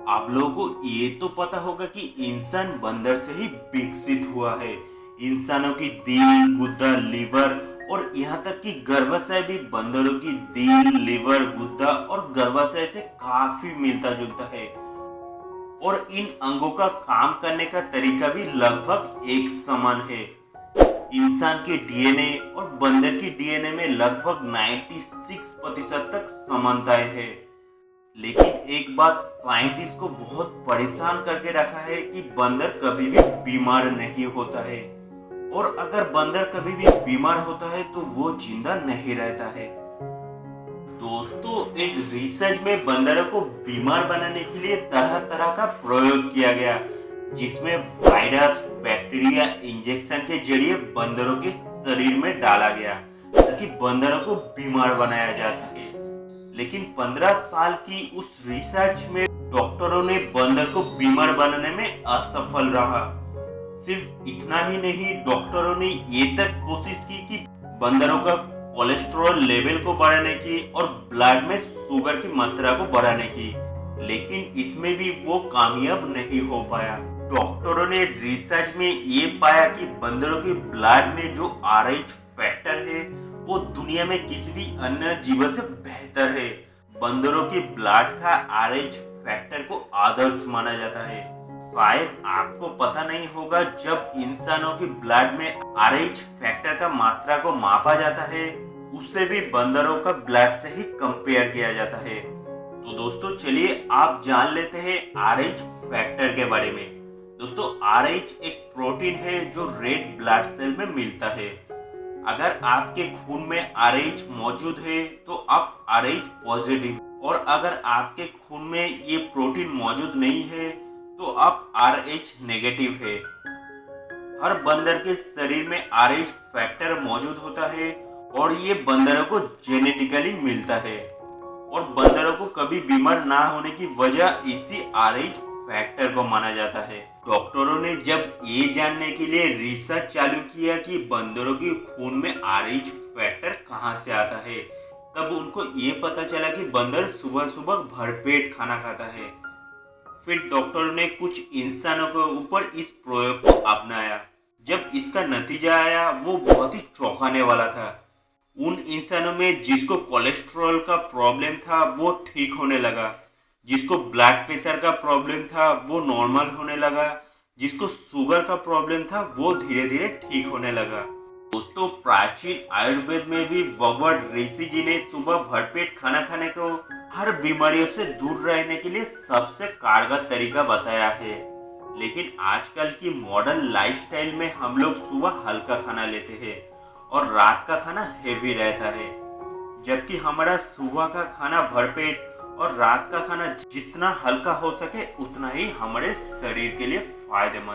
आप लोगों को ये तो पता होगा कि इंसान बंदर से ही विकसित हुआ है। इंसानों की दिल, गुद्दा, लीवर और यहाँ तक कि गर्भाशय भी बंदरों की दिल, लीवर, गुद्दा और गर्भाशय से काफी मिलता जुलता है। और इन अंगों का काम करने का तरीका भी लगभग एक समान है। इंसान के डीएनए और बंदर की डीएनए में लगभग 96% तक समानताएं हैं। लेकिन एक बात साइंटिस्ट को बहुत परेशान करके रखा है कि बंदर कभी भी बीमार नहीं होता है, और अगर बंदर कभी भी बीमार होता है तो वो जिंदा नहीं रहता है। दोस्तों, एक रिसर्च में बंदरों को बीमार बनाने के लिए तरह तरह का प्रयोग किया गया, जिसमें वायरस, बैक्टीरिया इंजेक्शन के जरिए बंदरों के शरीर में डाला गया ताकि बंदरों को बीमार बनाया जा सके। लेकिन 15 साल की उस रिसर्च में डॉक्टरों ने बंदर को बीमार बनाने में असफल रहा। सिर्फ इतना ही नहीं, डॉक्टरों ने ये तक कोशिश की कि बंदरों का कोलेस्ट्रॉल लेवल को बढ़ाने की और ब्लड में शुगर की मात्रा को बढ़ाने की, लेकिन इसमें भी वो कामयाब नहीं हो पाया। डॉक्टरों ने रिसर्च में ये पाया कि बंदरों के ब्लड में जो RH फैक्टर है वो दुनिया में किसी भी अन्य जीव से बेहतर है। बंदरों के ब्लड का RH फैक्टर को आदर्श माना जाता है। शायद आपको पता नहीं होगा, जब इंसानों के ब्लड में RH फैक्टर का मात्रा को मापा जाता है, उससे भी बंदरों का ब्लड से ही कंपेयर किया जाता है। तो दोस्तों, चलिए आप जान लेते हैं RH फैक्टर के बारे में। दोस्तों, RH एक प्रोटीन है जो रेड ब्लड सेल में मिलता है। अगर आपके खून में RH मौजूद है तो आप RH पॉजिटिव, और अगर आपके खून में ये प्रोटीन मौजूद नहीं है तो आप RH नेगेटिव है। हर बंदर के शरीर में RH फैक्टर मौजूद होता है और ये बंदरों को जेनेटिकली मिलता है, और बंदरों को कभी बीमार ना होने की वजह इसी RH फैक्टर को माना जाता है। डॉक्टरों ने जब ये जानने के लिए रिसर्च चालू किया कि बंदरों के खून में RH फैक्टर कहाँ से आता है, तब उनको ये पता चला कि बंदर सुबह सुबह भरपेट खाना खाता है। फिर डॉक्टरों ने कुछ इंसानों के ऊपर इस प्रयोग को अपनाया। जब इसका नतीजा आया वो बहुत ही चौंकाने वाला था। उन इंसानों में जिसको कोलेस्ट्रॉल का प्रॉब्लम था वो ठीक होने लगा, जिसको ब्लड प्रेशर का प्रॉब्लम था वो नॉर्मल होने लगा, जिसको शुगर का प्रॉब्लम था वो धीरे धीरे ठीक होने लगा। दोस्तों, प्राचीन आयुर्वेद में भी भगवान ऋषि जी ने सुबह भरपेट खाना खाने को हर बीमारियों से दूर रहने के लिए सबसे कारगर तरीका बताया है। लेकिन आजकल की मॉडर्न लाइफस्टाइल में हम लोग सुबह हल्का खाना लेते हैं और रात का खाना हेवी रहता है, जबकि हमारा सुबह का खाना भरपेट और रात का खाना जितना हल्का हो सके उतना ही हमारे शरीर के लिए फायदेमंद।